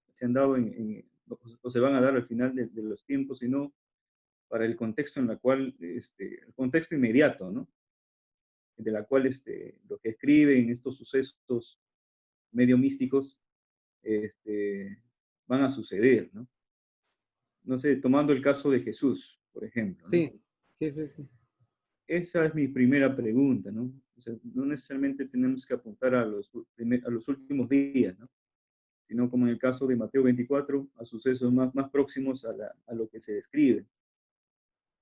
se han dado o se van a dar al final de los tiempos, sino para el contexto en la cual, el contexto inmediato, ¿no? De la cual lo que escriben estos sucesos medio místicos van a suceder, ¿no? No sé, tomando el caso de Jesús, por ejemplo, ¿no? Sí, sí, sí, sí. Esa es mi primera pregunta, ¿no? O sea, no necesariamente tenemos que apuntar a los últimos días, ¿no? Sino como en el caso de Mateo 24, a sucesos más próximos a lo que se describe.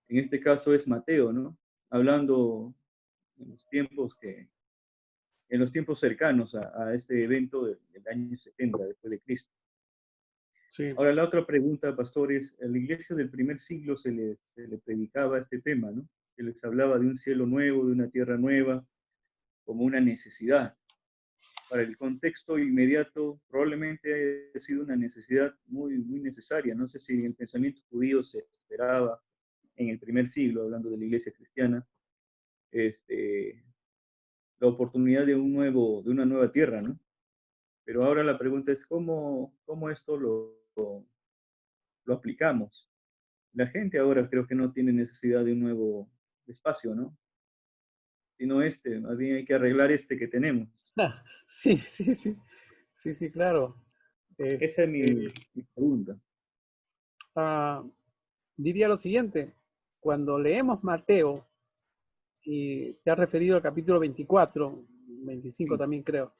En este caso es Mateo, ¿no? Hablando en los tiempos cercanos a este evento del año 70 después de Cristo. Sí. Ahora, la otra pregunta, pastores, a la iglesia del primer siglo se le predicaba este tema, ¿no? Se les hablaba de un cielo nuevo, de una tierra nueva, como una necesidad. Para el contexto inmediato, probablemente haya sido una necesidad muy, muy necesaria. No sé si en el pensamiento judío se esperaba en el primer siglo, hablando de la iglesia cristiana, la oportunidad de una nueva tierra, ¿no? Pero ahora la pregunta es cómo esto lo aplicamos. La gente ahora creo que no tiene necesidad de un nuevo espacio, ¿no? Sino más bien hay que arreglar que tenemos. Sí, sí, sí. Sí, sí, claro. Esa es mi pregunta. Diría lo siguiente, cuando leemos Mateo, y te has referido al capítulo 24, 25 Sí. también creo,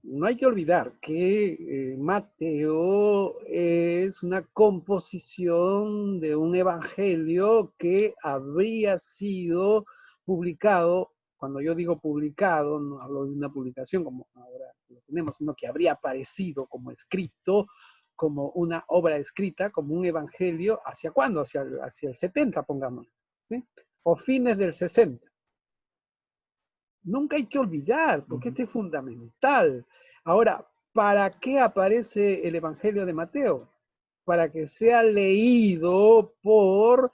no hay que olvidar que Mateo es una composición de un evangelio que habría sido publicado. Cuando yo digo publicado, no hablo de una publicación como ahora lo tenemos, sino que habría aparecido como escrito, como una obra escrita, como un evangelio. ¿Hacia cuándo? Hacia el 70, pongamos, ¿sí? O fines del 60. Nunca hay que olvidar, porque este es fundamental. Ahora, ¿para qué aparece el Evangelio de Mateo? Para que sea leído por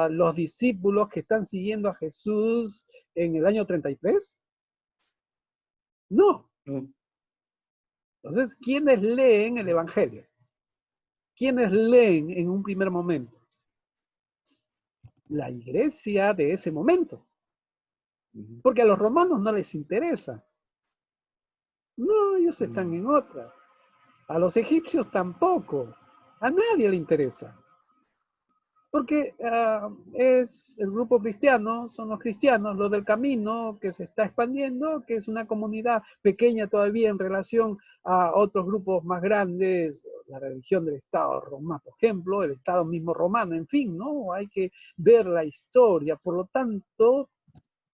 los discípulos que están siguiendo a Jesús en el año 33. No. No. Entonces, ¿quiénes leen el Evangelio? ¿Quiénes leen en un primer momento? La iglesia de ese momento. Porque a los romanos no les interesa. No, ellos están en otra. A los egipcios tampoco. A nadie le interesa. Porque es el grupo cristiano, son los cristianos, los del camino que se está expandiendo, que es una comunidad pequeña todavía en relación a otros grupos más grandes, la religión del Estado romano, por ejemplo, el Estado mismo romano, en fin, ¿no? Hay que ver la historia. Por lo tanto,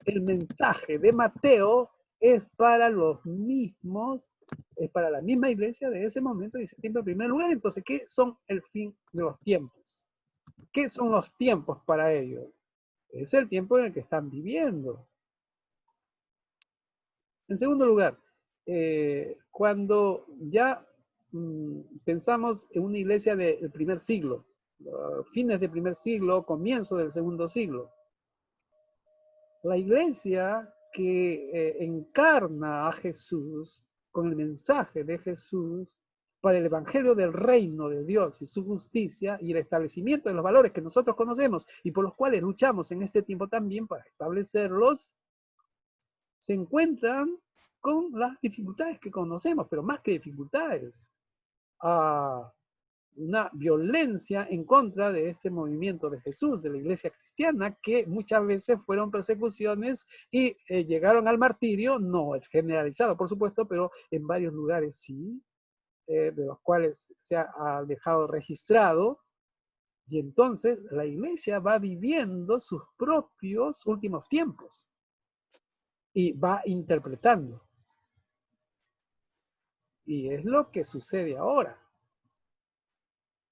el mensaje de Mateo es para los mismos, es para la misma iglesia de ese momento y ese tiempo en primer lugar. Entonces, ¿qué son el fin de los tiempos? ¿Qué son los tiempos para ellos? Es el tiempo en el que están viviendo. En segundo lugar, cuando ya pensamos en una iglesia del primer siglo, fines del primer siglo, comienzo del segundo siglo, la iglesia que encarna a Jesús con el mensaje de Jesús para el evangelio del reino de Dios y su justicia y el establecimiento de los valores que nosotros conocemos y por los cuales luchamos en este tiempo también para establecerlos, se encuentran con las dificultades que conocemos, pero más que dificultades, una violencia en contra de este movimiento de Jesús, de la iglesia cristiana, que muchas veces fueron persecuciones y llegaron al martirio. No es generalizado, por supuesto, pero en varios lugares sí, de los cuales se ha dejado registrado. Y entonces la iglesia va viviendo sus propios últimos tiempos y va interpretando. Y es lo que sucede ahora.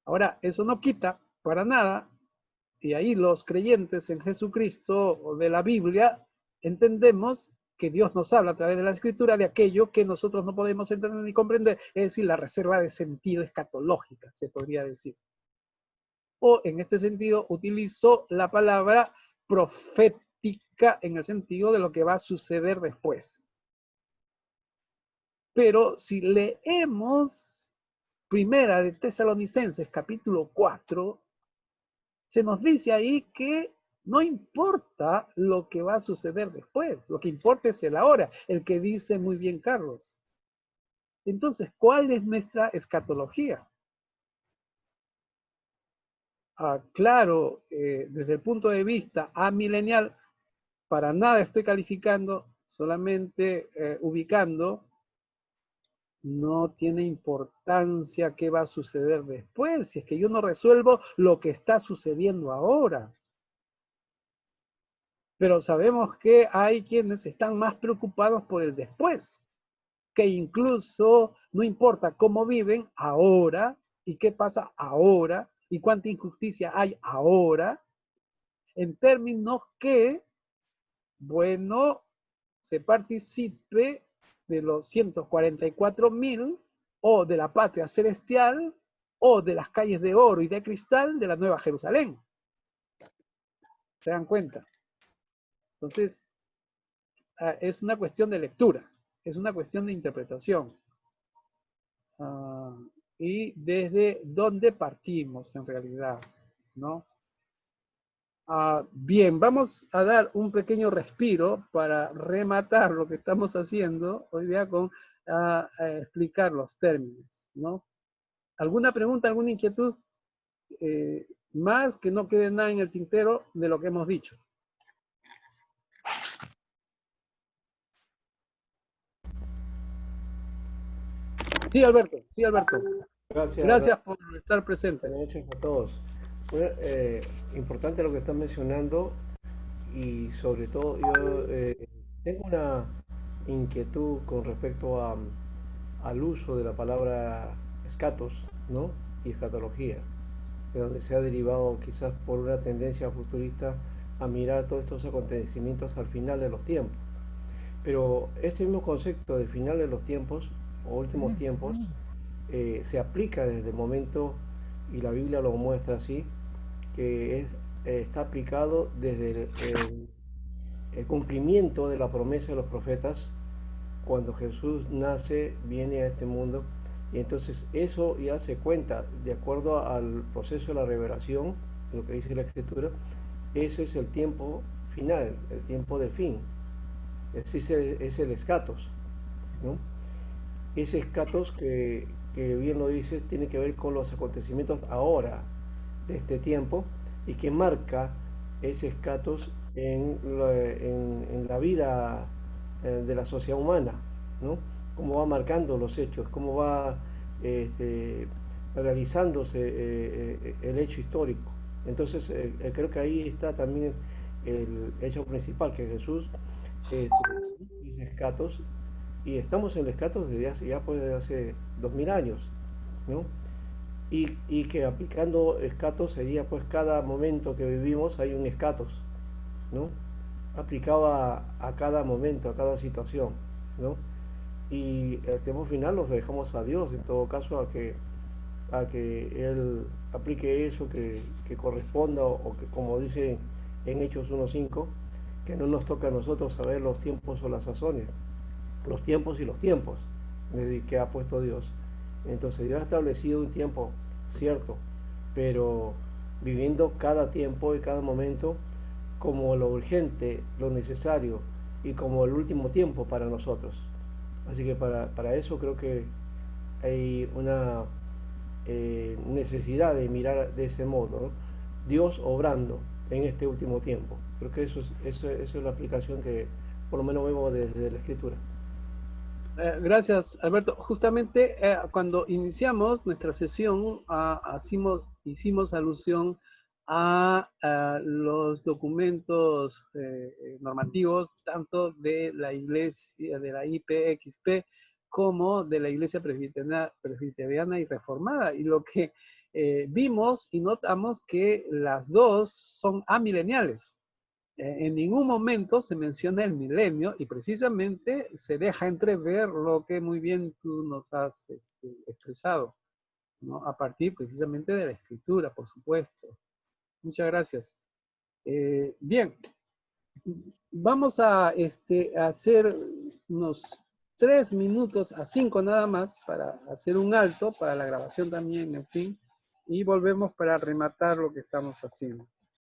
Ahora, eso no quita para nada, y ahí los creyentes en Jesucristo o de la Biblia entendemos que Dios nos habla a través de la Escritura de aquello que nosotros no podemos entender ni comprender, es decir, la reserva de sentido escatológica, se podría decir. O en este sentido utilizo la palabra profética en el sentido de lo que va a suceder después. Pero si leemos Primera de Tesalonicenses, capítulo 4, Se nos dice ahí que no importa lo que va a suceder después, lo que importa es el ahora, el que dice muy bien Carlos. Entonces, ¿cuál es nuestra escatología? Claro, desde el punto de vista amilenial, para nada estoy calificando, solamente ubicando. No tiene importancia qué va a suceder después, si es que yo no resuelvo lo que está sucediendo ahora. Pero sabemos que hay quienes están más preocupados por el después, que incluso no importa cómo viven ahora y qué pasa ahora y cuánta injusticia hay ahora, en términos que, bueno, se participe de los 144.000 o de la patria celestial o de las calles de oro y de cristal de la Nueva Jerusalén. ¿Se dan cuenta? Entonces, es una cuestión de lectura, es una cuestión de interpretación. Y desde dónde partimos en realidad, ¿no? Bien, vamos a dar un pequeño respiro para rematar lo que estamos haciendo hoy día con explicar los términos, ¿no? ¿Alguna pregunta, alguna inquietud? Más que no quede nada en el tintero de lo que hemos dicho. Sí, Alberto, sí, Alberto. Gracias por estar presente. Buenas noches a todos. Bueno, importante lo que están mencionando y sobre todo yo tengo una inquietud con respecto al uso de la palabra escatos, ¿no? Y escatología, de donde se ha derivado quizás por una tendencia futurista a mirar todos estos acontecimientos al final de los tiempos. Pero ese mismo concepto de final de los tiempos o últimos tiempos se aplica desde el momento, y la Biblia lo muestra así, que está aplicado desde el cumplimiento de la promesa de los profetas. Cuando Jesús nace, viene a este mundo, y entonces eso ya se cuenta de acuerdo al proceso de la revelación, lo que dice la Escritura. Ese es el tiempo final, el tiempo del fin. Es el escatos, ¿no? Ese escatos que bien lo dices, tiene que ver con los acontecimientos ahora de este tiempo y que marca ese escatos en la vida de la sociedad humana, ¿no? Cómo va marcando los hechos, cómo va realizándose el hecho histórico. Entonces, creo que ahí está también el hecho principal, que Jesús dice escatos, y estamos en el escatos desde hace 2000 años, ¿no? Y que aplicando escatos sería, pues, cada momento que vivimos hay un escatos, ¿no? Aplicado a cada momento, a cada situación, ¿no? Y el tiempo final los dejamos a Dios, en todo caso, a que Él aplique eso que corresponda, o que, como dice en Hechos 1:5, que no nos toca a nosotros saber los tiempos o las sazones, los tiempos y los tiempos que ha puesto Dios. Entonces Dios ha establecido un tiempo, cierto, pero viviendo cada tiempo y cada momento como lo urgente, lo necesario y como el último tiempo para nosotros. Así que para eso creo que hay una necesidad de mirar de ese modo, ¿no? Dios obrando en este último tiempo. Creo que eso es la aplicación que por lo menos vemos desde la Escritura. Gracias, Alberto. Justamente cuando iniciamos nuestra sesión, hicimos alusión a los documentos normativos, tanto de la Iglesia, de la IPXP, como de la Iglesia Presbiteriana y Reformada. Y lo que vimos y notamos que las dos son amileniales. En ningún momento se menciona el milenio y precisamente se deja entrever lo que muy bien tú nos has expresado, ¿no? A partir precisamente de la Escritura, por supuesto. Muchas gracias. Bien, vamos a hacer unos 3 minutos a 5 nada más para hacer un alto, para la grabación también, en fin, y volvemos para rematar lo que estamos haciendo.